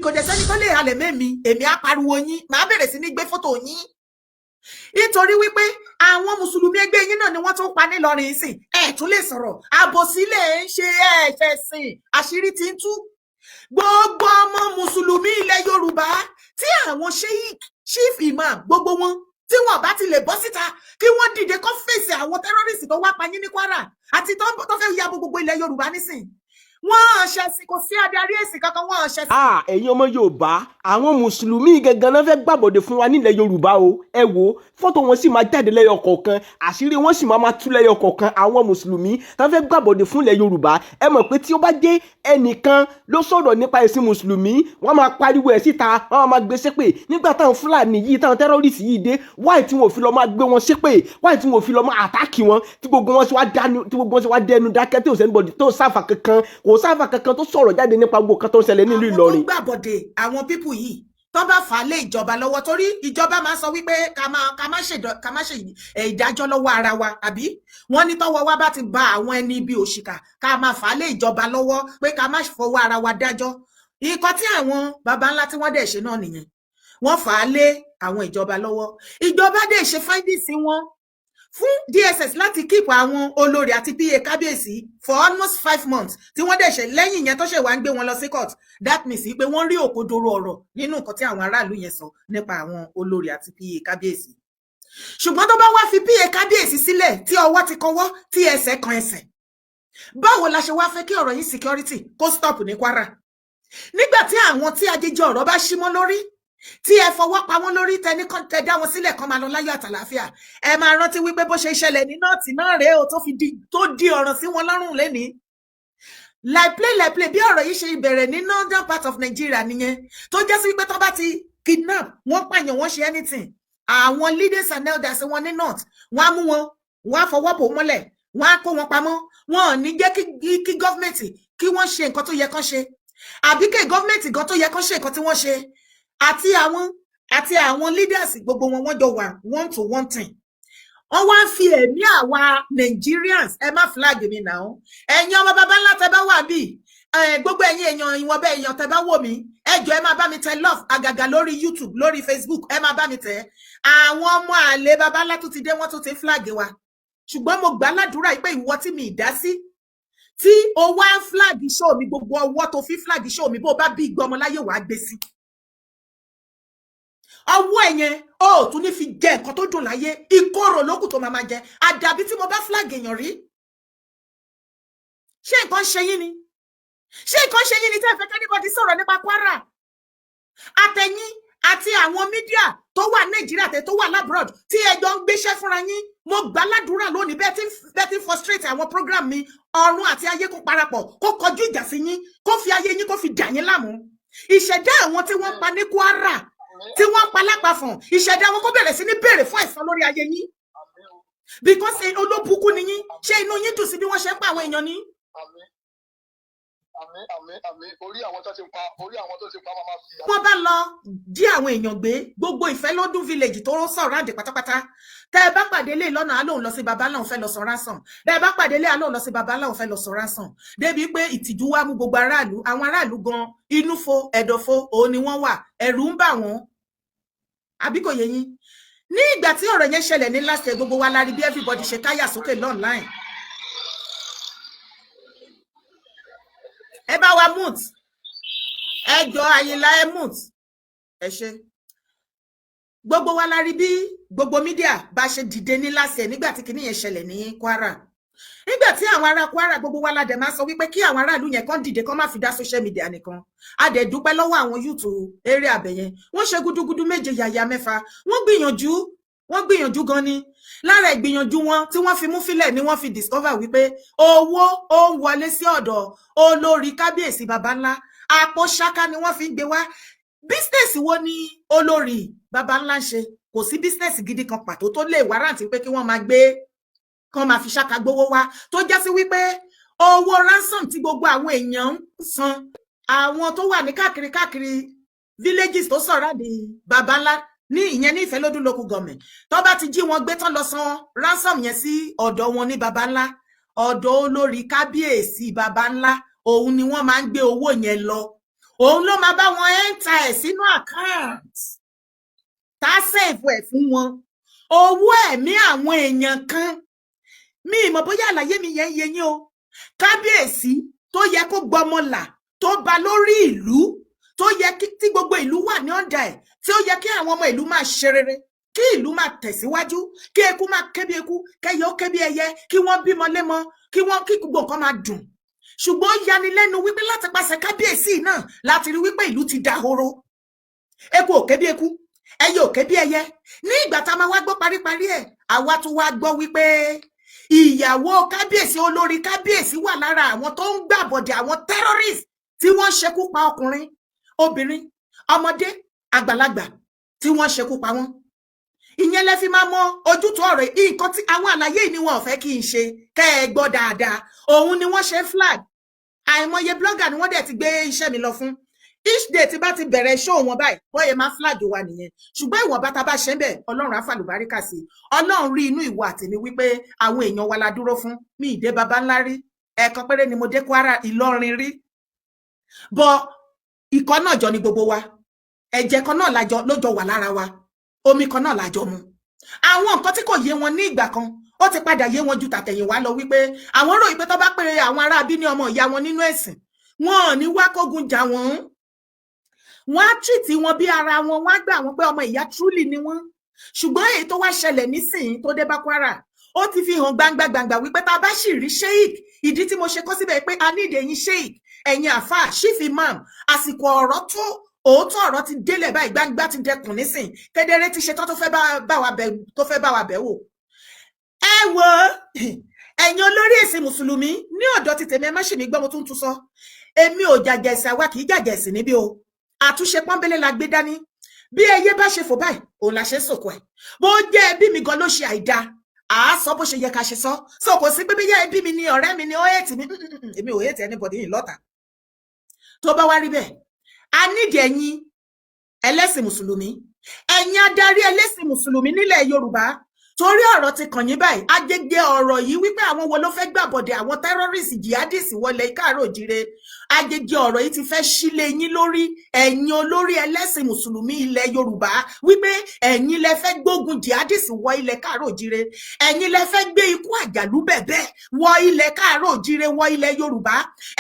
kò dẹ̀ sẹ́ni tó lè halẹ̀ mẹ́mi èmi á pariwo yín màá bẹ̀rẹ̀ sí ní gbé fọ́tò yín nítorí wípé àwọn mùsùlùmí ẹgbẹ́ yín náà ni wọ́n tún pa nílọrin sìn ẹ̀ tún lè sọ̀rọ̀ àbòsílẹ̀ ń ṣe ẹ̀fẹ̀ sìn àṣírí ti ń tú gbogbo ọmọ mùsùlùmí ilẹ̀ yorùbá tí àwọn sheikh chief imam gbogbo wọn tí wọn bá ti lè bọ́ síta kí wọ́n dìde kó fèsì àwọn tẹ́rọ́rìsì tó wá pa yín ní kwara àti tó fẹ́ ya gbogbo ilẹ̀ yorùbá nísìn wọ́n ṣẹ̀sìn kò sí adarí ẹ̀sìn kankan wọ́n ṣẹ̀sìn. ẹ̀yin ọmọ yorùbá àwọn mùsùlùmí gangan náà fẹ́ gbàbọ̀dé fún wa nílẹ̀ yorùbá o ẹ wo fọ́tò wọn sì máa jáde lẹ́yọ kọ̀ọ̀kan àṣírí wọn sì máa tú lẹ́yọ kọ̀ọ̀kan àwọn mùsùlùmí tó fẹ́ gbàbọ̀dé fún ilẹ̀ yorùbá ẹ mọ̀ pé tí ó bá dé ẹnìkan ló sọ̀rọ̀ nípa ẹ̀sìn mùsùlùmí wọ́n máa pariwo ẹ̀ síta wọ́n máa gbé ṣépè nígbà táwọn fúlàní yìí táwọn tẹ́rọ́rìsì yìí dé wáì tí wọn ò fi lọ máa gbé wọn ṣépè wáì tí wọn ò fi lọ máa àtáàkì wọn tí gbogbo wọn sì wá dẹnu dákẹ́ tí ò sẹ́nibọ̀dì tó sáfà kankan kò sáfà kankan tó sọ̀rọ̀ jáde nípa gbogbo kan tó ń ṣẹlẹ̀ nílùú Ìlọrin. àwọn tó gbàbọ̀dé àwọn pípù yìí tó bá fà á lé ìjọba lọ́wọ́ torí ìjọba máa sọ wípé ká má ṣe ìdájọ́ lọ́wọ́ ara wa àbí wọ́n ní tọ́wọ́ wa bá ti ba àwọn ẹni ibi òṣìkà ká máa fà á lé ìjọba lọ́wọ́ pé ká má fọwọ́ ara wa dájọ́ nǹkan tí àwọn baba ńlá tí wọ́n dẹ̀ ṣe náà nìyẹn wọ́n fà á lé àwọn ìjọba lọ́wọ́ ìjọba dẹ̀ ṣe fáìdìsí wọn fún DSS láti keep àwọn olórí àti PA kábíyèsí for almost 5 months tí wọ́n dẹ̀ ṣe lẹ́yìn yẹn tó ṣe wá ń gbé wọn lọ sí court that means pé wọ́n rí òkodoro ọ̀rọ̀ nínú nǹkan tí àwọn aráàlú yẹn sọ nípa àwọn olórí àti PA kábíyèsí ṣùgbọ́n tó bá wá fi PA kábíyèsí sílẹ̀ tí ọwọ́ ti kọwọ́ tí ẹsẹ̀ kan ẹsẹ̀ báwo la ṣe wá fẹ́ kí ọ̀rọ̀ yìí security kó stop ní Kwara nígbà tí àwọn tí ajéjọ ọ̀rọ̀ bá ṣí mọ́ lórí tí ẹ fọwọ́ pa wọ́n lórí tẹni kan tẹ dá wọn sílẹ̀ kan máa lọ láyọ̀ àtàlàáfíà ẹ máa rántí wípé bó ṣe ṣẹlẹ̀ ní nọ́ọ̀tì náà rèé o tó di ọ̀ràn sí wọn lọ́rùn lẹ́ni like play bí ọ̀rọ̀ yìí ṣe bẹ̀rẹ̀ ní northern part of Nigeria nìyẹn tó jẹ́ sí wípé tó bá ti kidnap wọ́n pààyàn wọ́n ṣe anything àwọn leaders and elders wọn ní north wọ́n á mú wọn wọ́n á fọwọ́ bò mọ́lẹ̀ wọ́n á kó wọn pamọ́ wọn ò ní jẹ́ kí gọ́fìmẹ̀ntì kí wọ́n ṣe nǹkan tó yẹ kán ṣe àbí kí gọ́fìmẹ̀ntì gan tó yẹ kán ṣe nǹkan tí wọ́n ṣe àti àwọn leaders gbogbo wọn jọ wà one to one thing wọ́n wá fi ẹ̀mí àwa Nigerians ẹ má flag mi náà ẹ̀yin ọmọ bàbá ńlá tẹ́ bá wà bí gbogbo ẹ̀yin èèyàn ìwọ̀n bẹ́ẹ̀ èèyàn tẹ́ bá wò mí ẹ jọ̀ọ́ ẹ máa bá mi tẹ love àgàgà lórí YouTube lórí Facebook ẹ máa bá mi tẹ àwọn ọmọ àlè bàbá ńlá tó ti dé wọ́n tó ti flag wa ṣùgbọ́n mo gbà ládùúrà pé ìwọ tí mi ìdá sí tí o wá flag show mi gbogbo ọwọ́ tó fi flag show mi bó bá bí ìgbọ́mọ láyé wàá gbé sí ọwọ́ ẹ̀yẹn ó tún ní fi jẹ nǹkan tó dùn láyé ìkorò lókù tó máa jẹ àdàbí tí mo bá flag èèyàn rí ṣé nǹkan ṣe yín ni tẹ́ fẹ́ kẹ́nìbọ̀dì sọ̀rọ̀ nípa Kwara àtẹ̀yìn àti àwọn mídíà tó wà Nàìjíríà tẹ tó wà labroad tí ẹjọ́ ń gbéṣẹ́ fúnra yín mo gbà ládùúrà lónìí bẹ́ẹ̀ tí frustrate àwọn program mi ọ̀run àti ayé kó parapọ̀ kó kọjú ìjà sí yín kó fi ayé yín kó fi dà yín láàmú ìṣẹ̀dá àwọn tí wọ́n pa ní Kwara tí wọ́n pa lápapọ̀ ìṣẹ̀dá wọn kó bẹ̀rẹ̀ sí ní béèrè fún ẹ̀san lórí ayé yín because olóbùkún ni yín ṣé inú yín dùn sí bí wọ́n ṣe ń pa àwọn èèyàn ní. àmín orí àwọn tó ti pa máa fi. wọ́n bá lọ jí àwọn èèyàn gbé gbogbo Ìfẹ́lódùn village tó sọ̀rọ̀ àdè pátápátá tẹ́ ẹ bá pàdé lé lọ́nà alóhùn lọ sí baba láwọn fẹ́ lọ sọ ransom tẹ́ ẹ bá pàdé lé alóhùn lọ sí baba láwọn fẹ́ lọ sọ ransom débi pé ìtìjú wá mú gbogbo aráàlú àwọn aráàlú gan inú fo ẹ̀dọ̀fo òun ni wọ́n wà ẹ̀rù ń bà wọ́n àbí kò yé yín ní ìgbà tí ọ̀rọ̀ yẹn ṣẹlẹ̀ ní last year gbogbo wa la rí bí everybody ṣe káyà sókè online ẹ bá wa mute ẹ jọ Àyìnlá ẹ mute ẹ ṣe gbogbo wa la rí bí gbogbo mídíà bá ṣe dìde ní last year nígbà tí kinní yẹn ṣẹlẹ̀ ní Kwara nígbà tí àwọn ará Kwara gbogbo wa la dẹ̀ máa sọ wípé kí àwọn aráàlú yẹn kàn dìde kàn má fi dá social media nìkan a dẹ̀ dúpẹ́ lọ́wọ́ àwọn youth eré àbẹ̀yẹn wọ́n ṣe gúdúgúdú méje yàyà mẹ́fà wọ́n gbìyànjú gan ni lára ìgbìyànjú wọn tí wọ́n fi mú fílẹ̀ ni wọ́n fi discover wípé owó ó ń wọlé sí ọ̀dọ̀ olórí kábíyèsí baba ńlá àpò ṣáká ni wọ́n fi ń gbé wá business wo ni olórí baba ńlá ń ṣe kò sí business gidi kan pàtó tó lè wárántì pé kí wọ́n máa gbé kan máa fi ṣáká gbówó wá tó jẹ́ sí wípé owó ransom tí gbogbo àwọn èèyàn ń san àwọn tó wà ní káàkiri villages tó sọ̀rọ̀ àdé baba ńlá ní ìyẹn ní Ìfẹ́lódùn local government tó bá ti jí wọn gbé tán lọ san ransom yẹn sí ọ̀dọ̀ wọn ní baba ńlá ọ̀dọ̀ olórí kábíyèsí baba ńlá òun ni wọ́n máa ń gbé owó yẹn lọ òun ló máa bá wọn ẹ́ńtà ẹ̀ sínú account tá a save ẹ̀ fún wọn. Owó ẹ̀mí àwọn èèyàn kan, mi ìmọ̀ bóyá àlàyé mi yẹn yé yín o. Kábíyèsí tó yẹ kó gbọmọlà, tó ba lórí ìlú, tó yẹ tí gbogbo ìlú wà ní ọ̀dà ẹ̀, tí ó yẹ kí àwọn ọmọ ìlú máa ṣe rere, kí ìlú máa tẹ̀síwájú, kí eku máa ké bí eku, kẹyẹ ó ké bí ẹyẹ, kí wọ́n bímọ lémọ, kí gbogbo nǹkan máa dùn. Ṣùgbọ́n ó yanilẹ́nu wípé láti pàṣẹ kábíyèsí náà láti rí wípé ìlú ti dahoro. Eku ò ké bí eku, ẹyẹ ò ké bí ẹyẹ. Ní ìgbà tá a máa wá gbọ́ paríparí ẹ̀, àwa tún wá gbọ́ wípé ìyàwó kábíyèsí, olórí kábíyèsí wà lára àwọn tó ń gbàbọ̀dẹ̀ àwọn terrorist tí wọ́n ṣekú pa ọkùnrin, obìnrin, ọmọdé, àgbàlagbà tí wọ́n ṣekú pa wọ́n. Ìyẹn lẹ fi máa mọ ojútùú ọ̀rọ̀ nǹkan tí àwọn àlàyé ni wọn ò fẹ́ kí n ṣe kẹ́ ẹ gbọ́ dáadáa. Òun ni wọ́n ṣe flag. Àìmọye blogger ni wọ́n dẹ̀ ti gbé iṣẹ́ mi lọ fún. Each day tí bá ti bẹ̀rẹ̀ show wọn báyìí, wọ́n yẹ máa flag wa nìyẹn. Ṣùgbọ́n ìwọ̀nba tá bá ṣe ń bẹ̀, Ọlọ́run á fàlùbáríkà sí. Ọlọ́run rí inú ìwọ àtèmi wípé àwọn èèyàn wa la dúró fún. Mi ìdé baba ńlá rí. Ẹ̀ẹ̀kan péré ni mo dé Kwara, Ìlọrin rí. Bọ̀ ìkọ́ náà jọ ni gbogbo wa. Ẹ̀jẹ̀ kan náà ló jọ wà lára wa. Omi kan náà lájọ mu. Àwọn nǹkan tí kò yé wọn ní ìgbà kan, ó ti padà yé wọn ju tàtẹ̀yìnwá lọ wípé àwọn rò pé tó bá pé àwọn ará bí ní ọmọ ìyá wọn nínú ẹ̀sìn, wọn ò ní wá kógun jà wọ́n. Wọ́n á treat wọn bí ara wọn, wọ́n á gbà wọn pé ọmọ ìyá truly ni wọ́n. Ṣùgbọ́n èyí tó wá ṣẹlẹ̀ nísìnyí tó dé bá Kwara, ó ti fi hàn gbangba wípé tá a bá sì rí sheik, ìdí tí mo ṣe kọ́ síbẹ̀ pé a ní ìdẹ̀yìn sheik, ẹ̀yin àfà, chief imam, àsìkò ọ̀rọ̀ tó òótọ́ ọ̀rọ̀ ti délẹ̀ báyìí, gbangba ti dẹkùn nísìn, kedere ti ṣetán tó fẹ́ bá wa bẹ̀ wò. Ẹ wo ẹ̀yin olórí ẹ̀sìn mùsùlùmí ní ọ̀dọ̀ ti tèmi, ẹ má ṣe mí gbọ́, mo tún sọ, èmi ò jàjẹ̀sì, àwa kì í jàjẹ̀sì níbí o. Àtúnṣe pọ́nbélé la gbé dání. Bí ẹyẹ bá ṣe fò báyìí, òun la ṣe sòkò ẹ̀. Bó jẹ́ ẹbí mi gan ló ṣe àìda, àá sọ bó ṣe yẹ ká ṣe sọ. So kò sí pé bí ẹbí mi ni ọ̀rẹ́ mi ni ó hate mi. Èmi ò hate anybody yìí lọ́tà. Tó bá wá rí bẹ́ẹ̀, a nídìí ẹ̀yin ẹlẹ́sìn mùsùlùmí, ẹ̀yin adarí ẹlẹ́sìn mùsùlùmí nílẹ̀ Yorùbá, torí ọ̀rọ̀ ti kàn yín báyìí. Agége ọ̀rọ̀ yìí wípé àwọn wo ló fẹ́ gbàbọ̀dẹ̀ àwọn terrorist jihadist wọlé Káàárọ̀ Oòjíire. Agége ọ̀rọ̀ yìí ti fẹ́ sílé yín lórí, ẹ̀yin olórí ẹlẹ́sìn mùsùlùmí ilẹ̀ Yorùbá, wípé ẹ̀yin lẹ fẹ́ gbógun jihadist wọ ilẹ̀ Káàárọ̀ Oòjíire, ẹ̀yin lẹ fẹ́ gbé ikú àjàlú bẹ̀bẹ̀ wọ ilẹ̀ Káàárọ̀ Oòjíire, wọ ilẹ̀ Yorùbá,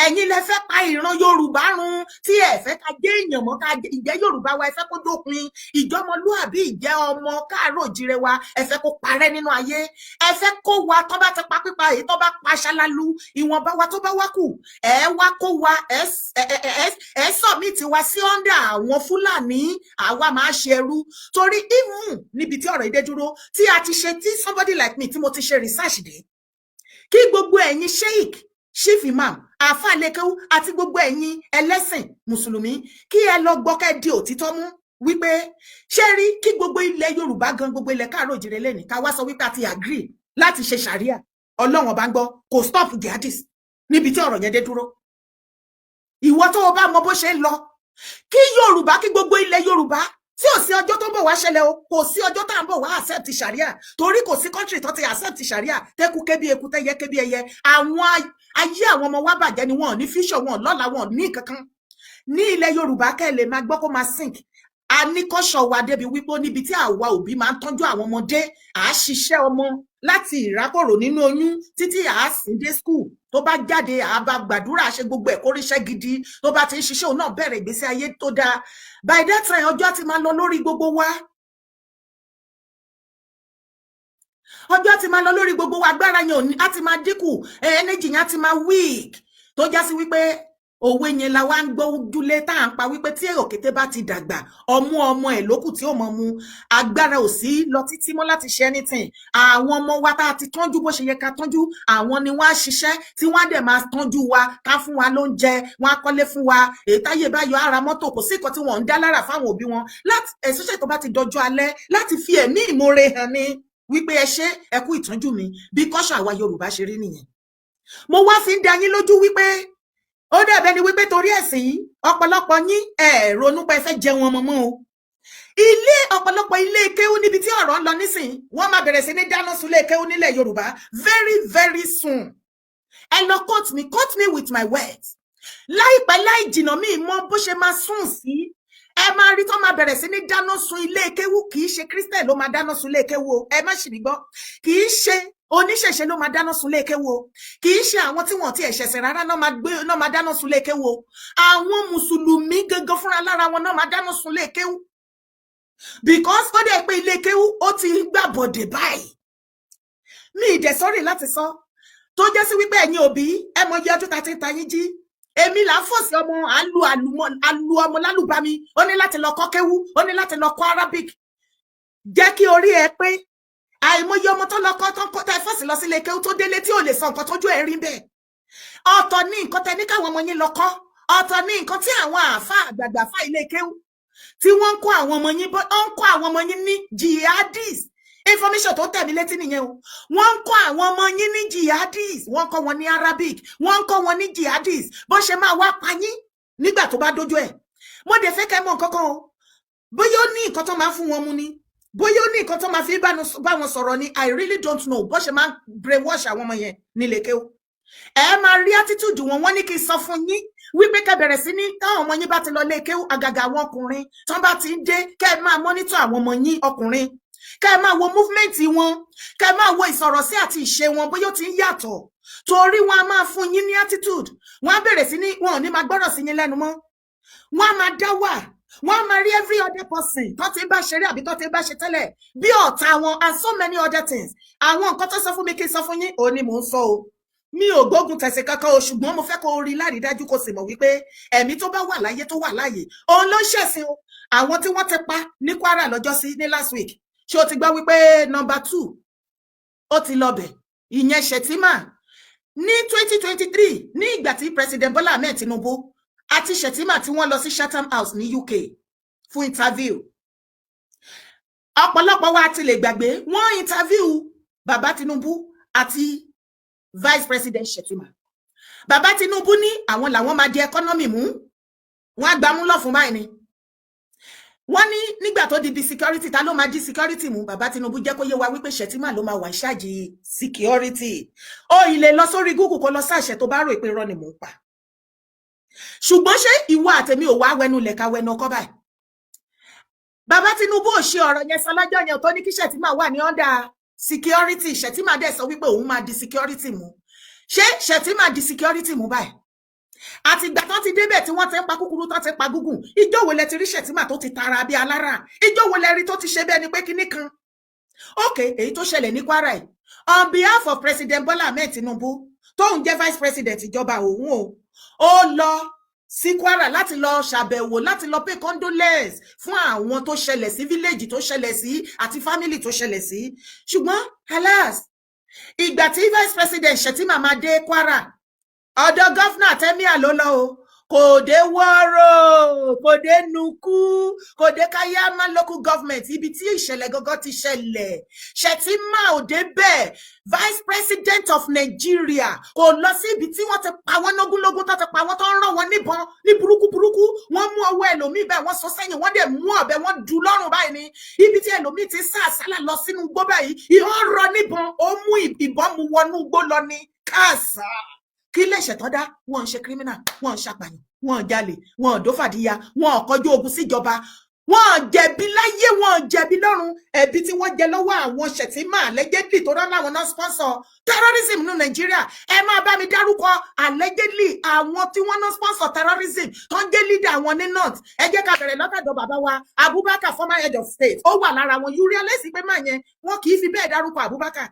ẹ̀yin lẹ fẹ́ pa ìran Yorùbá run, tí ẹ fẹ́ ká jẹ́ èèyàn mọ́, ká ìjẹ́ Yorùbá wa ẹ fẹ́ kó dópin, ìjọmọlúàbí ìjẹ́ ọmọ Káàárọ̀ Oòjíire wa ẹ fẹ́ kó parẹ́ nínú ayé, ẹ fẹ́ kó wa tó bá ti pa pípa èyí tó bá pa ṣálálu, ìwọ̀nba wa tó bá wá kù, ẹ wá kó wa, ẹ submit wa sí under àwọn Fúlàní, àwa máa ṣe ẹrú. Torí even níbi tí ọ̀rọ̀ ìdé dúró, tí a ti ṣe, tí somebody like me tí mo ti ṣe research dé, kí gbogbo ẹ̀yin sheik, chief imam, àfà lẹ́kẹ́wú àti gbogbo ẹ̀yin ẹlẹ́sìn mùsùlùmí, kí ẹ lọ gbọ́ kẹ́ di òtítọ́ mú wípé ṣé rí kí gbogbo ilẹ̀ Yorùbá gan, gbogbo ilẹ̀ Káàárọ̀ Oòjíire lẹ́nìí ká wá sọ wípé a ti agree láti ṣe ṣàríà. Ọlọ́run ọba ń gbọ́, kò stop jihadist níbi tí ọ̀rọ̀ yẹn dé dúró. Ìwọ tó o bá mọ bó ṣe ń lọ, kí Yorùbá, kí gbogbo ilẹ̀ Yorùbá, tí ò sí ọjọ́ tó ń bọ̀ wá ṣẹlẹ̀ o, kò sí ọjọ́ tá à ń bọ̀ wá accept ṣàríà, torí kò sí country tó ti accept ṣàríà, tẹ́kù kébí eku tẹ́yẹ kébí ẹyẹ. Àwọn ayé àwọn ọmọ wa bàjẹ́ ni wọn ò ní future, wọn lọ́la, wọn ò ní kankan. Ní ilẹ̀ Yorùbá kẹ́ lè máa gbọ́ kó máa sink. A ní kọ́ṣọ̀ wa débi wípé níbi tí àwa òbí máa ń tọ́jú àwọn ọmọdé, à á ṣiṣẹ́ ọmọ láti ìrákòrò nínú oyún títí à á sìn dé school, tó bá jáde à á bá gbàdúrà, ṣe gbogbo ẹ̀ kóríṣẹ́ gidi, tó bá ti ń ṣiṣẹ́ òun náà bẹ̀rẹ̀ ìgbésí ayé tó dáa. By that time ọjọ́ ti máa lọ lórí gbogbo wa. Ọjọ́ ti máa lọ lórí gbogbo wa, agbára yẹn á ti máa dínkù, energy yẹn á ti máa weak, tó já sí wípé òwe yẹn la wá ń gbọ́ ojúlé tá à ń pa wípé tí òkété bá ti dàgbà, ọmọ ẹ̀ lókù tí ó mọ mu, agbára ò sí lọ títí mọ́ láti ṣe anything. Àwọn ọmọ wa tá a ti tọ́jú bó ṣe yẹ ká tọ́jú, àwọn ni wọ́n á ṣiṣẹ́ tí wọ́n á dẹ̀ máa tọ́jú wa, ká fún wa lóúnjẹ, wọ́n á kọ́lé fún wa, èyí táyé bá yọ ara mọ́tò, kò sí nǹkan tí wọ́n ń dá lára fáwọn òbí wọn, láti ẹ̀sọ́ṣẹ́ tó bá ti dọjọ́ alẹ́, láti fi ẹ̀mí ìmoore hàn ni wípé ẹ ṣé ẹ kú ìtọ́jú mi, bí kọ́ṣọ́ àwa Yorùbá ṣe rí nìyẹn. Mo wá fi ń dá yín lójú wípé ó dẹ̀bẹ̀ ni wípé torí ẹ̀sìn yìí ọ̀pọ̀lọpọ̀ yín ẹ̀ ronú pé ẹ fẹ́ jẹun ọmọ mọ́ o. Ilé ọ̀pọ̀lọpọ̀ ilé kéwú níbi tí ọ̀rọ̀ ń lọ nísìn, wọ́n máa bẹ̀rẹ̀ sí ní dáná sun ilé kéwú nílẹ̀ Yorùbá very very soon. Ẹ lọ quote me with my words. láìpẹ́ láì jìnnà míì mọ bó ṣe máa sùn sí ẹ máa rí tó máa bẹ̀rẹ̀ sí ní dáná sun ilé kéwú kì í ṣe Christian ló máa dáná sun ilé kéwú o ẹ má ṣì mí gbọ́ kì í ṣe oníṣẹ̀ṣe ló máa dáná sun ilé kéwú o kì í ṣe àwọn tí wọ́n ti ẹ̀ṣẹ̀ṣẹ̀ rárá náà máa dáná sun ilé kéwú o àwọn mùsùlùmí gangan fúnra lára wọn náà máa dáná sun ilé kéwú because ó dẹ̀ pé ilé kéwú ó ti gbàbọ̀dẹ̀ báyìí mi ìdẹ̀ sọ́rí láti sọ tó jẹ́ sí wípé ẹ̀yin òbí ẹ mọ iye ọdún ta ti ń ta yín jí èmi là ń fòsí ọmọ alu ọmọ lálùbami ó ní láti lọ kọ́ kéwú ó ní láti lọ kọ́ Arabic jẹ́ kí orí ẹ pé àìmọye ọmọ tó lọ kọ́ tó ń kọ́ tá ẹ fòsí lọ sílé kéwú tó délé tí ò lè sọ nǹkan tójú ẹ rí bẹ́ẹ̀ ọ̀tọ̀ ní nǹkan tẹ ní káwọn ọmọ yín lọ kọ́ ọ̀tọ̀ ní nǹkan tí àwọn àáfà àgbààgbà fà ilé kéwú tí wọ́n ń kọ́ àwọn ọmọ yín ó ń kọ́ àwọn ọmọ yín ní jihadis information tó tẹ̀ mí létí nìyẹn o wọ́n ń kọ́ àwọn ọmọ yín ní jihadis wọ́n ń kọ́ wọn ní Arabic wọ́n ń kọ́ wọn ní jihadis bó ṣe máa wá pa yín nígbà tó bá dójú ẹ̀ mo dẹ̀ fẹ́ kẹ́ mọ̀ nǹkan kan o bóyá ó ní nǹkan tó máa fún wọn mu ni bóyá ó ní nǹkan tó máa fi bá wọn sọ̀rọ̀ ni I really don't know bó ṣe máa brainwash àwọn ọmọ yẹn nílé kéwú ẹ máa rí attitude wọn wọ́n ní kí n sọ fún yín wípé kẹ́ bẹ̀rẹ̀ sí ní táwọn ọmọ yín bá ti lọ lé kéwú àgàgà àwọn ọkùnrin tán bá ti ń dé kẹ́ máa monitor àwọn ọmọ yín ọkùnrin kẹ́ máa wo movement wọn kẹ́ máa wo ìsọ̀rọ̀sí àti ìṣe wọn bóyá ó ti ń yàtọ̀ torí wọn a máa fún yín ní attitude wọn á bẹ̀rẹ̀ sí ní wọn ò ní máa gbọ́rọ̀ sí yín lẹ́nu mọ́ wọn á máa dá wà wọn á máa rí every other person tó ti bá ṣeré àbí tó ti bá ṣe tẹ́lẹ̀ bí ọ̀tá wọn and so many other things àwọn nǹkan tó sọ fún mi kí n sọ fún yín òun ni mò ń sọ o mi ò gbógun tẹ̀sí kankan o ṣùgbọ́n mo fẹ́ kó rí lárídájú kó sì mọ̀ wípé ẹ̀mí tó bá wà láyé tó wà láàyè òun ló ń ṣẹ̀sìn o àwọn tí wọ́n ti pa ní Kwara lọ́jọ́sí ní last week ṣé o ti gbọ́ wípé number 2 ó ti lọ́bẹ̀ ìyẹn Shettima ní 2023 ní ìgbà tí President Bola Ahmed Tinubu àti Shettima tí wọ́n lọ sí Chatham House ní UK fún interview ọ̀pọ̀lọpọ̀ wa ti lè gbàgbé wọ́n interview bàbá Tinubu àti Vice President Shettima bàbá Tinubu ní àwọn làwọn máa di economy mú wọ́n á gbámú lọ fún báyìí ni wọ́n ní nígbà tó di security ta ló máa di security mú bàbá Tinubu jẹ́ kó yé wa wípé Shettima ló máa wà ṣáàjì security ó ilé lọ sórí Google kó lọ sáàṣẹ tó bá rò pé irọ́ ni mò ń pa ṣùgbọ́n ṣé ìwọ àtẹ̀mí ò wá wẹnu lẹ̀ka wẹnu ọkọ báyìí bàbá Tinubu ò ṣe ọ̀rọ̀ yẹn sọ lọ́jọ́ yẹn tó ní kí Shettima wà ní under security Shettima dẹ̀ sọ wípé òun máa di security mú ṣé Shettima di security mú báyìí àti ìgbà tó ti débẹ̀ tí wọ́n ti ń pa kúkúrú tó ti pa gúgùn ìjọ wo lẹ ti rí Shettima tó ti tara bí alára ìjọ wo lẹ rí tó ti ṣe bẹ́ẹ̀ ni pé kinní kan okay èyí tó ṣẹlẹ̀ ní Kwara yìí on behalf of President Bola Ahmed Tinubu tóun jẹ́ vice president ìjọba òun o ó lọ sí Kwara láti lọ ṣàbẹ̀wò láti lọ pay condolence fún àwọn tó ṣẹlẹ̀ sí village tó ṣẹlẹ̀ sí àti family tó ṣẹlẹ̀ sí ṣùgbọ́n alas ìgbà tí vice president Shettima máa dé Kwara ọ̀dọ̀ gọ́fúnà Tẹ́míà ló lọ o kò dé Wọ́rọ̀ kò dé Nukú kò dé Kayama local government ibi tí ìṣẹ̀lẹ̀ gọ́gọ́ ti ṣẹlẹ̀ Shettima ò dé bẹ́ẹ̀ vice president of Nigeria kò lọ sí ibi tí wọ́n ti pa wọ́n lógúnlógún tó ti pa wọ́n tó ń rán wọn níbọn ní burúkú wọ́n mú ọwọ́ ẹlòmíì báyìí wọ́n sọ sẹ́yìn wọ́n dẹ̀ mú ọ̀bẹ wọ́n dù lọ́rùn báyìí ní ibi tí ẹlòmíì ti sá àsálà lọ sínú igbó báyìí ìhọ́n rọ níbọn ó mú ìbọn mu wọnú igbó lọ ní káàsà kí lè ṣẹ̀tọ́ dá wọn ń ṣe criminal wọn ń ṣàpàyàn wọn ń jalè wọn ń dófàdíyà wọn ń kọjú ogun síjọba wọn jẹ̀bi láyé wọn jẹ̀bi lọ́run ẹ̀bi tí wọ́n jẹ lọ́wọ́ àwọn Shettima allegedly tó rán láwọn náà sponsor terrorism ní Nàìjíríà ẹ máa bá mi dárúkọ allegedly àwọn tí wọ́n náà sponsor terrorism tó ń jẹ́ leader àwọn ní north ẹ jẹ́ ká bẹ̀rẹ̀ lọ́tàdọ̀ bàbá wa Abubakar former head of state ó wà lára wọn you realize pé máa yẹn wọn kì í fi bẹ́ẹ̀ dárúkọ Abubakar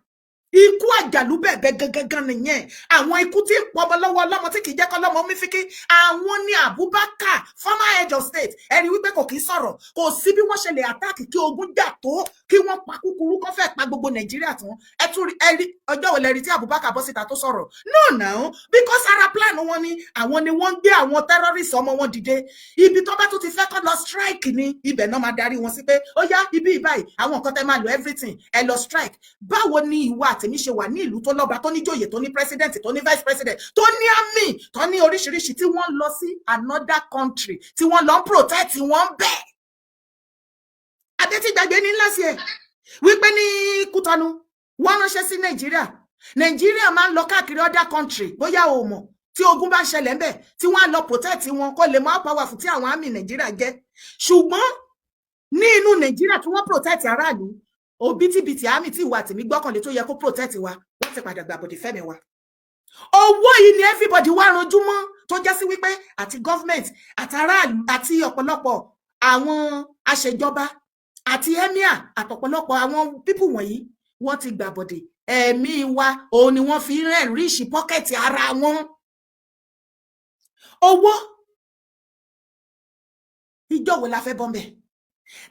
ikú àjàlú bẹ̀bẹ̀ gangan nìyẹn àwọn ikú tí ń pọmọ lọ́wọ́ ọlọ́mọ tí kì í jẹ́ kọ́ lọ́mọ mi fíkí àwọn ní Abubakar former head of state ẹni wípé kò kì í sọ̀rọ̀ kò sí bí wọ́n ṣe lè àtáàkì kí ogun jà tó kí wọ́n pa kúkúrú kó fẹ́ pa gbogbo Nàìjíríà tán ẹ tún rí ọjọ́ wo lẹ rí tí Abubakar bọ́ síta tó sọ̀rọ̀ no now because ara plan wọn ni àwọn ni wọ́n ń gbé àwọn terrorist ọmọ wọn dìde ibi tó bá tún ti fẹ́ kọ́ lọ strike ni ibẹ̀ náà máa darí wọn sí pé ó yá ibi ìbáyìí àwọn nǹkan tẹ́ máa lo everything ẹ lọ strike báwo ni ìwà àtẹ̀mí ṣe wà ní ìlú tó lọ́ba tó ní jòyè tó ní president tó ní vice president tó ní army tó ní oríṣiríṣi tí wọ́n lọ sí another country tí wọ́n lọ ń protect wọ́n bẹ̀. Adétígbàgbé ní ńlá sí ẹ̀ wípé ní Kútọ́nù wọ́n ránṣẹ́ sí Nàìjíríà máa ń lọ káàkiri other country bóyá o mọ̀ tí ogun bá ṣẹlẹ̀ ńbẹ̀ tí wọ́n á lọ protect wọn kó lè mọ́ powerful tí àwọn army Nàìjíríà jẹ́ ṣùgbọ́n ní inú Nàìjíríà tí wọ́n protect aráàlú òbítíbitì army tí ìwà tèmi gbọ́kànlé tó yẹ kó protect wa wọ́n ti padà gbàbọ̀dé fẹ́mi wa owó yìí ni everybody wá ranjú mọ́ tó jẹ́ sí wípé àti government àti aráàlú àti ọ̀pọ̀lọpọ̀ àwọn aṣèjọba àti emir àtọ̀pọ̀lọpọ̀ àwọn people wọ̀nyí wọ́n ti gbàbọ̀dé ẹ̀mí wa òun ni wọ́n fi rẹ̀ ríṣì pọ́kẹ̀tì ara wọn owó ìjọ wo la fẹ́ bọ́m̀bẹ̀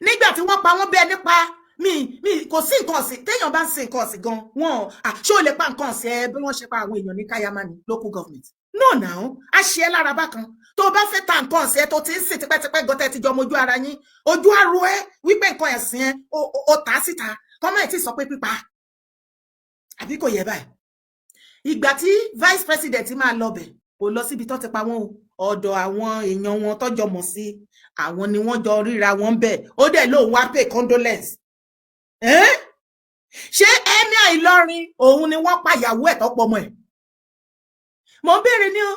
nígbà tí wọ́n pa wọ́n bẹ́ẹ̀ nípa mi kò sí nǹkan ọ̀sìn téèyàn bá ń sin nǹkan ọ̀sìn gan wọn ṣé o lè pa nǹkan ọ̀sìn ẹ bí wọ́n ṣe pa àwọn èèyàn ní Kayama ní local government no now a ṣe é lára bákan tó o bá fẹ́ ta nǹkan ọ̀sìn ẹ tó ti ń sìn tipẹ́tipẹ́ gọ́tẹ́ ti jọ mojú ara yín ojú àrò ẹ wípé nǹkan ẹ̀sìn ẹ o tà á síta kọ́mọ̀ ẹ̀ tí sọ pé pípa àbí kò yẹ báyìí ìgbà tí vice president máa lọ bẹ̀ kò lọ síbi tó ti pa wọn ọ̀dọ̀ àwọn èèyàn wọn tọ́jọ mọ̀ sí àwọn ni wọ́n jọ ríra wọn bẹ̀ ó dẹ̀ lóun wá pay condolence ṣé emir Ìlọrin òun ni wọ́n pa ìyàwó ẹ̀ tọ́pọ̀ ọmọ ẹ̀ mo béèrè ní o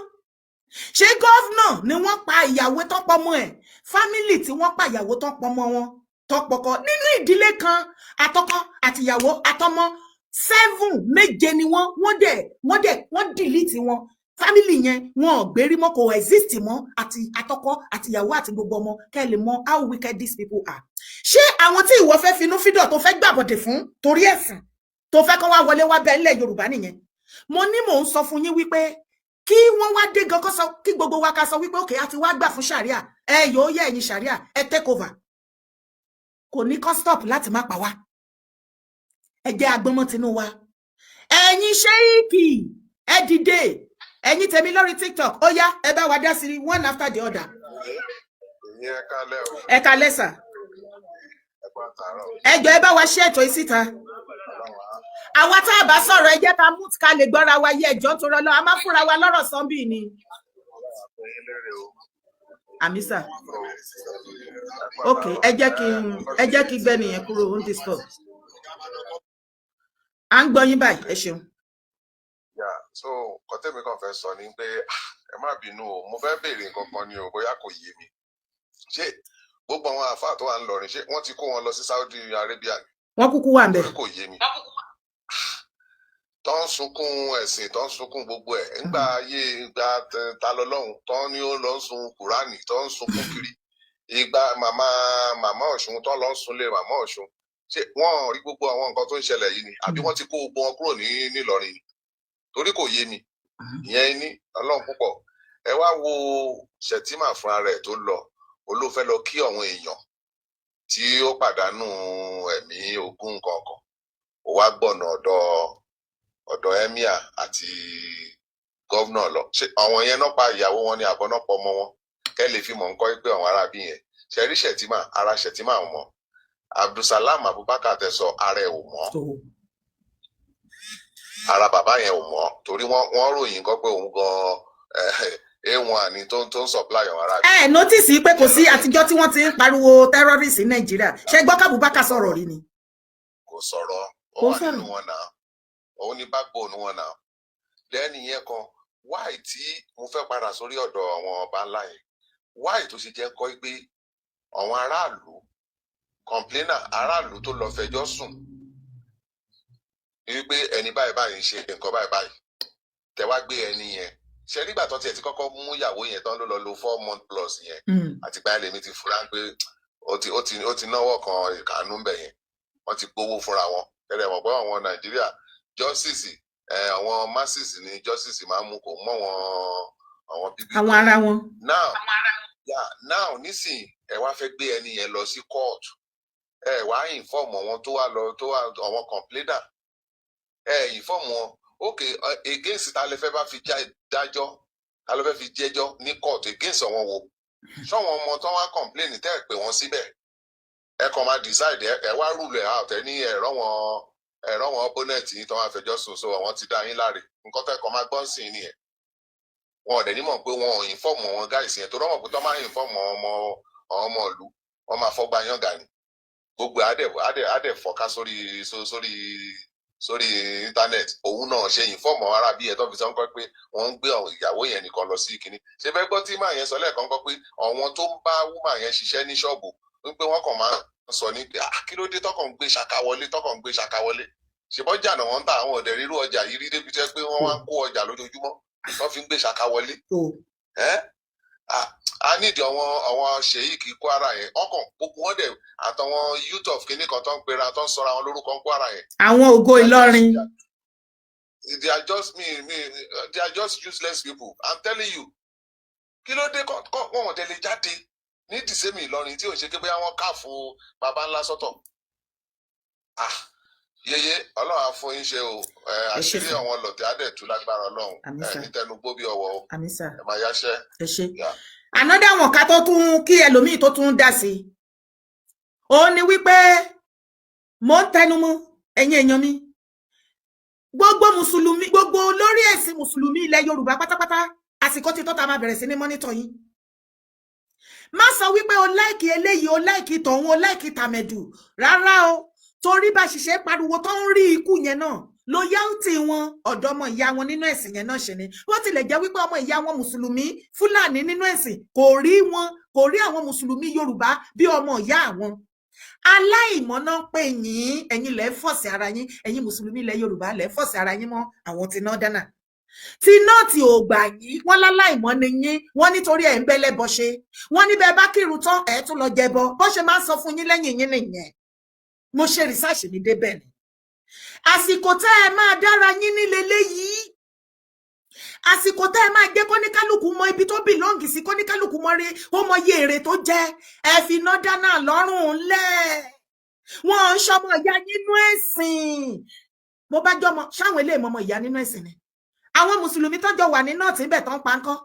ṣé gọ́vnà ni wọ́n pa ìyàwó tọ́pọ̀ ọmọ ẹ̀ fámìlì tí wọ́n pa ìyàwó tọ́pọ̀ ọmọ wọn tọ́pọ̀kọ nínú ìdílé kan àtọkọ àtìyàwó àtọmọ 7 méje ni wọ́n delete wọn family yẹn wọn ò gbérí mọ́ kò exist mọ́ àti àtọkọ àtìyàwó àti gbogbo ọmọ kẹ́ lè mọ̀ how wicked these people are ṣé àwọn tí ìwọ fẹ́ finú fídọ̀ tó fẹ́ gbàbọ̀dẹ̀ fún torí ẹ̀sìn tó fẹ́ kán wá wọlé wá bẹ ilẹ̀ Yorùbá nìyẹn mo ní mò ń sọ fún yín wípé kí wọ́n wá dé gan kí gbogbo wa ká sọ wípé òkè àti wá gbà fún ṣàríà ẹ yóò yẹ ẹ̀yin ṣàríà ẹ take over kò ní kán stop láti má pa wá ẹ jẹ́ agbọ́mọ́ tinú wa ẹ̀yin ṣéìkì ẹ dìde ẹ̀yin tèmi lórí TikTok ó yá ẹ bá wa dá sí one after the other ẹ kálẹ́ sà ẹ jọ̀ọ́ ẹ bá wa ṣe ètò ìsíta àwa tá a bá sọ̀rọ̀ ẹ jẹ́ ká mú ká lè gbọ́ra wa yẹ ẹjọ́ tó rọlọ́ a máa fúnra wa lọ́rọ̀ sọ́nbì ni àmísà ok ẹ jẹ́ kí gbẹ́ni yẹn kúrò ó ń disturb à ń gbọ́ yín báyìí ẹ ṣeun. So kọ́tẹ́mi kan fẹ́ sọ ni pé ẹ má bínú o mo fẹ́ béèrè nǹkan kan ni o bóyá kò yé mi ṣé gbogbo àwọn àáfàá tó wà ń lọrin ṣé wọ́n ti kó wọn lọ sí Saudi Arabia ni. wọ́n kúkú wà ń bẹ̀. kò yé mi tó ń sunkún ẹ̀sìn tó ń sunkún gbogbo ẹ̀ ńgbà ayé ìgbà ta lọ́lọ́run tó ní ó lọ ń sun Kùránì tó ń sunkún kiri ìgbà màmá Ọ̀ṣun tó lọ ń sunlé màmá Ọ̀ṣun ṣé wọ́n rí gbogbo àwọn nǹkan tó ń ṣẹlẹ̀ yìí ni àbí wọ́n ti kó gbogbo wọn kúrò nílọrin ni torí kò yé mi ìyẹn ní Ọlọ́run púpọ̀ ẹ wá wo Shettima fúnra rẹ̀ tó lọ olófẹ́ lọ kí àwọn èèyàn tí ó pàdánù ẹ̀mí ogún kankan ó wá gbọ̀nà ọ̀dọ̀ emir àti gọ́vnà lọ ṣé àwọn yẹn náà pa ìyàwó wọn ní àbọ̀nàpọ̀ ọmọ wọn kẹ́ lè fi mọ̀ ń kọ́ pé àwọn arábí yẹn ṣe rí Shettima ara Shettima ò mọ̀ Abdulsalam Abubakar tẹ̀sọ ara ẹ̀ ò mọ̀ ara bàbá yẹn ò mọ̀ torí wọ́n ròyìn kan pé òun gan A1 ni tó ń supply àwọn ará. ẹ notice pé kò sí àtijọ́ tí wọ́n ti ń pariwo terrorist ní Nàìjíríà ṣé gbọ́ kábùbákà sọ̀rọ̀ rí ni. kò sọ̀rọ̀ ó wà nínú wọn náà òun ní backbone wọn náà lẹ́ni yẹn kan wáì tí mo fẹ́ padà sórí ọ̀dọ̀ àwọn ọba ńlá yẹn wáì tó ṣe jẹ́ kọ́ pé àwọn aráàlú complainer aráàlú tó lọ fẹjọ́ sùn wípé ẹni báyìí báyìí ń ṣe nǹkan báyìí báyìí tẹ wá gbé ẹni yẹn ṣe nígbà tó tiẹ̀ ti kọ́kọ́ mú ìyàwó yẹn tán ló lọ lo 4 months plus yẹn àti báyìí lèmi ti fura pé ó ti náwó kan ìkànnú ń bẹ̀ yẹn wọ́n ti gbowó fúnra wọn tẹ́lẹ̀ mọ̀ pé àwọn Nàìjíríà justice àwọn masses ní justice máa ń mú kò mọ́ àwọn bíbí àwọn ara wọn. now nísìnyí ẹ wá fẹ́ gbé ẹni yẹn lọ sí court ẹ wá inform wọn tó wá àwọn complainer inform wọn ok against ta lè fẹ́ bá fi dájọ́ ta ló fẹ́ fi jẹ́jọ́ ní court against àwọn wo ṣọ́wọ́n ọmọ tó wá complain tẹ́ ẹ̀ pé wọ́n síbẹ̀ ẹ kàn máa decide ẹ wá rule ẹ̀ out ẹ ní ẹ̀rọ wọn opponent yìí tó wá fẹjọ́ sùn so àwọn ti dá yín láre nǹkan tẹ́ kàn máa gbọ́n sí ni ẹ̀ wọn ò dẹ̀ ní mọ̀ pé wọn ò inform wọn guys yẹn tó rọ́mọ̀ pé tó máa inform ọmọ ìlú wọn máa fọ́gbà yàngà ni gbogbo adẹ̀ fọ́ká sórí sórí íńtánẹ́ẹ̀tì òun náà ṣe ìfọ́ọ̀mù ara bí ẹ̀ tó fi sọ ń kọ́ pé wọ́n ń gbé ìyàwó yẹn nìkan lọ sí kínní ṣe fẹ́ gbọ́ tí màá yẹn sọ lẹ́ẹ̀kan kọ́ pé àwọn tó ń bá wúmà yẹn ṣiṣẹ́ ní ṣọ́ọ̀bù wípé wọ́n kàn máa sọ ní pé kí ló dé tọkàn ń gbé ṣàkà wọlé ṣèbọ́jà náà wọ́n ń ta àwọn ọ̀dẹ̀ rírú ọjà yìí rí débi tẹ́ pé wọ́n wá ń kó ọjà lójoojúmọ́ wọ́n fi ń gbé ṣàkà wọlé a nídìí àwọn ṣèyíkì Kwara yẹn ọkàn gbogbo wọn dẹ àtàwọn youth of kìnìún kan tó ń pera tó ń sọra àwọn lórúkọ Kwara yẹn. àwọn ògo Ìlọrin. they are just useless people I'm telling you. kí ló dé wọn ò tẹ̀lé jáde ní dìsẹ́mì Ìlọrin tí ò ń ṣe kébé àwọn káàfù baba ńlá sọ́tọ̀. yeye Ọlọ́run á fún yín ṣe o àṣírí àwọn lọ̀tẹ̀ adẹ̀tú lágbára Ọlọ́run ní tẹnugbó bí ọwọ́ ẹ máa yáṣẹ́. another one ká tó tún kí ẹlòmíì tó tún dá sí ó ní wípé mo ń tẹnumọ́ ẹ̀yin èèyàn mi gbogbo mùsùlùmí gbogbo olórí ẹ̀sìn mùsùlùmí ilẹ̀ Yorùbá pátápátá àsìkò tí tó ta máa bẹ̀rẹ̀ sí ní mọ́nítọ̀ yín má sọ wípé o láìkì eléyìí o láìkì tọ̀hún o láìkì tàmẹ̀dù rárá o torí bá ṣiṣẹ́ pariwo tó ń rí ikú yẹn náà loyalty wọn ọ̀dọ̀ ọmọ ìyá wọn nínú ẹ̀sìn yẹn náà ṣe ni wọ́n tilẹ̀ jẹ́ wípé ọmọ ìyá wọn mùsùlùmí Fúlàní nínú ẹ̀sìn kò rí àwọn mùsùlùmí Yorùbá bí ọmọ ìyá àwọn aláìmọ̀ náà pé yín ẹ̀yin lẹ fọ̀sì ara yín ẹ̀yin mùsùlùmí ilẹ̀ Yorùbá lẹ fọ̀sì ara yín mọ́ àwọn tí náà dáná tí náà tí ò gbà yín wọ́n láláìmọ̀ ni yín wọ́n nítorí ẹ̀ ń bẹ́lẹ̀ bọ́ ṣe wọ́n níbẹ̀ bá kírun tán ẹ̀ tún lọ jẹbọ bó ṣe máa ń sọ fún yín lẹ́yìn yín nìyẹn mo ṣe research mi débẹ̀ ni àsìkò tẹ́ ẹ máa dára yín nílé léyìí àsìkò tẹ́ ẹ máa jẹ́ kóníkálùkù mọ ibi tó bìlọ́ǹgì sí kóníkálùkù mọ rí ó mọ iye èrè tó jẹ́ ẹ fi iná dáná lọ́rùn lẹ̀ wọ́n ń ṣọmọ ìyá nínú ẹ̀sìn mo bá jọmọ ṣáwọn eléyìí mọmọ ìyá nínú ẹ̀sìn ni àwọn mùsùlùmí tọ́jọ́ wà ní nọ́ọ̀tì ibẹ̀ tán pa ńkọ́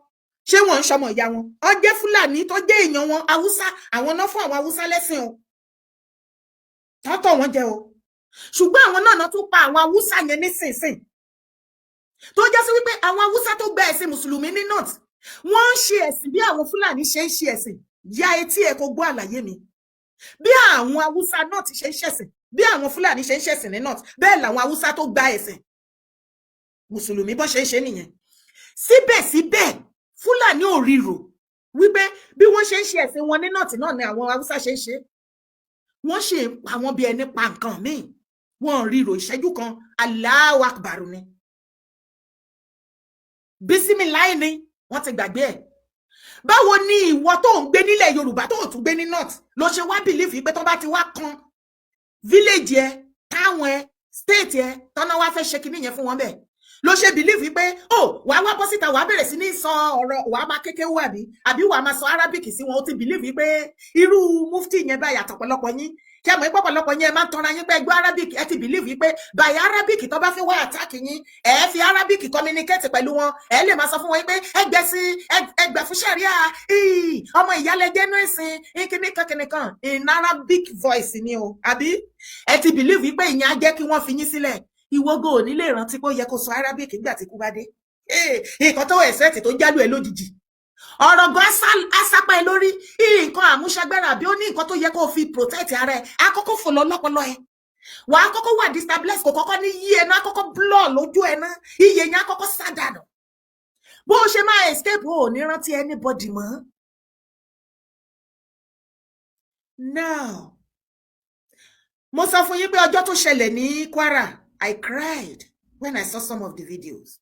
ṣé wọ́n ń ṣọmọ ìyá wọn ó jẹ́ Fúlàní tó jẹ́ èèyàn wọn Haúsá àwọn náà fún àwọn Haúsá lẹ́sìn o tọ́tọ̀ wọn jẹ́ o ṣùgbọ́n àwọn náà tún pa àwọn Haúsá yẹn nísinsìn tó jẹ́ sí wípé àwọn Haúsá tó gba ẹ̀sìn mùsùlùmí ní north wọ́n ń ṣe ẹ̀sìn bí àwọn Fúlàní ṣe ń ṣe ẹ̀sìn ya etí ẹ̀ kó gbọ́ àlàyé mi bí àwọn Haúsá north ṣe ń ṣẹ̀sìn bí àwọn Fúlàní ṣe ń ṣẹ̀sìn ní north bẹ́ẹ̀ làwọn Haúsá tó gba ẹ̀sìn mùsùlùmí bó ṣe ń ṣe nìyẹn síbẹ̀síbẹ̀ Fúlàní ò ríro wípé bí wọ́n ṣe ń ṣe ẹ̀sìn wọn ní north náà ni àwọn Haúsá ṣe ń ṣe wọ́n ṣe ń pa wọn bí ẹni pa nǹkan míì wọ́n ríro ìṣẹ́jú kan Allahu Akbar ni bísímìláì ni wọ́n ti gbàgbé ẹ̀ báwo ni ìwọ tó ń gbé nílẹ̀ Yorùbá tó tún gbé ní north ló ṣe wá bìlífì pé tó bá ti wá kan village ẹ táwọn ẹ state ẹ tọ́nà wá fẹ́ ṣe kinní yẹn fún wọn bẹ́ẹ̀ ló ṣe bìlífì pé wàá wá bọ́ síta wàá bẹ̀rẹ̀ sí ní sọ ọ̀rọ̀ wàá máa kékeré wà àbí wàá máa sọ Arabic sí wọn ó ti bìlífì pé irú mufti yẹn báyà tọ̀pọ̀lọpọ̀ yín kí ẹ mọ̀ pé ọ̀pọ̀lọpọ̀ yín ẹ máa ń tanra yín pé ẹgbẹ́ Arabic ẹ ti bìlífì pé báyà Arabic tó bá fẹ́ wá àtàkì yín ẹ fi Arabic communicate pẹ̀lú wọn ẹ lè máa sọ fún wọn pé ẹgbẹ́ fún ṣàríà ọmọ ìyálẹ́jẹ́ náà ẹ̀sìn kíníkan in Arabic voice ni o àbí ẹ ti bìlífì pé ìyẹn á jẹ́ kí wọ́n fi yín sílẹ̀ ìwọ́gò ò ní lè rántí pé ó yẹ kó sọ Arabic nígbà tí kú bá dé nǹkan tó ẹ̀sẹ̀tì tó jálù ẹ lójijì ọ̀rọ̀ gan asápá ẹ lórí nǹkan àmúṣagbára àbí ó ní nǹkan tó yẹ kó fi protect ara ẹ àkọ́kọ́ fò lọ lọ́pọlọ ẹ wà á kọ́kọ́ wà destabilize kò kọ́kọ́ ní yí ẹnu àkọ́kọ́ blur lójú ẹ ná iye yẹn àkọ́kọ́ sádànù bó o ṣe máa escape ò ní rántí anybody mọ́. Now mo sọ fún yín pé ọjọ́ tó ṣẹlẹ̀ ní Kwara I cried when I saw some of the videos.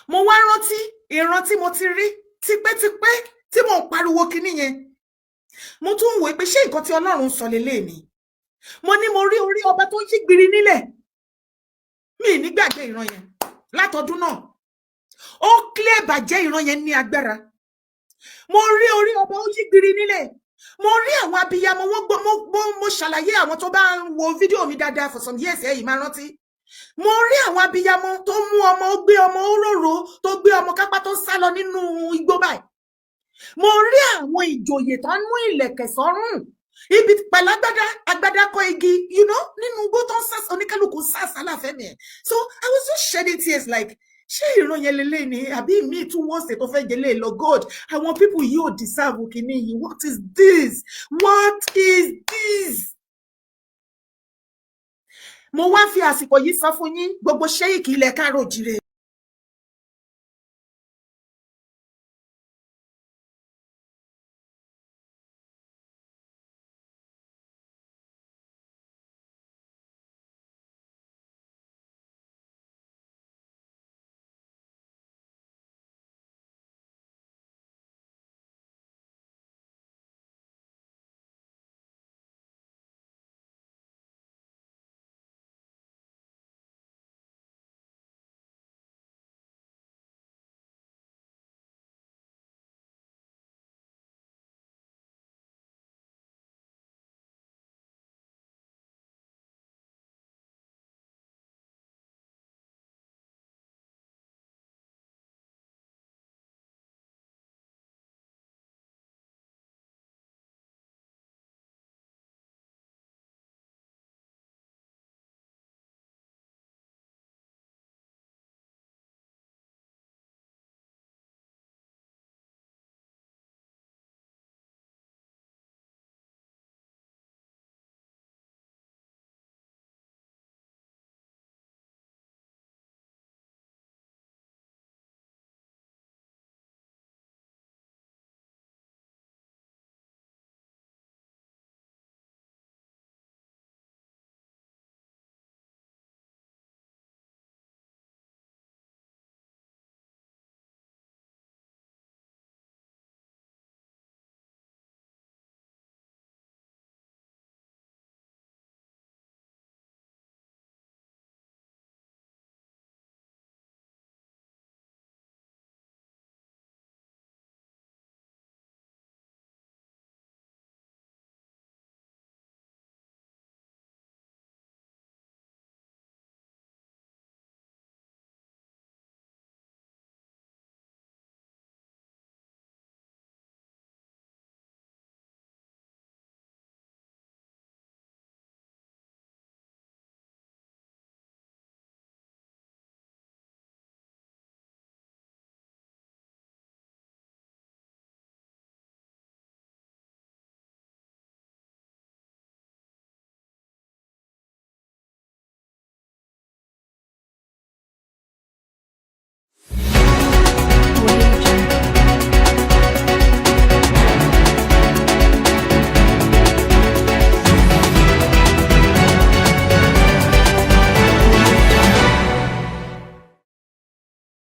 Mo wá rántí ìrántí mo ti rí tipẹ́tipẹ́ tí mo ń pariwo kíní yẹn. Mo tún wò pé ṣé nǹkan tí Ọlọ́run sọ lélẹ̀ ni. Mo ní mo rí orí ọba tó yí gbiri nílẹ̀. Mi ní gbàgbé ìran yẹn látọdún náà. Ó clear bàjẹ́ ìran yẹn ní agbára. Mo rí orí ọba ó yí gbiri nílẹ̀. Mo rí àwọn abiyamọ mo ṣàlàyé àwọn tó bá ń wo fídíò mi dáadáa for some years yìí máa rántí. Mo rí àwọn abiyamọ tó mú ọmọ ó gbé ọmọ òróró tó gbé ọmọ kápá tó sá lọ nínú igbó báyìí. Mo rí àwọn ìjòyè tó ń mú ìlẹ̀kẹ̀ sọ́rùn ibi pẹ̀lú agbádá kọ́ igi nínú igbó tó ń sá oníkálukú sá sálà fẹ́mi ẹ̀. So I was just shedding tears like ṣé ìran yẹn lélẹ̀ ni àbí mi tún wọ́n ṣe tó fẹ́ jẹ́lé lọ God àwọn people yìí ò deserve kìíní yìí what is this? mo wá fi àsìkò yìí sọ fún yín gbogbo ṣéyìkì ilẹ̀ káàárọ̀ oòjíire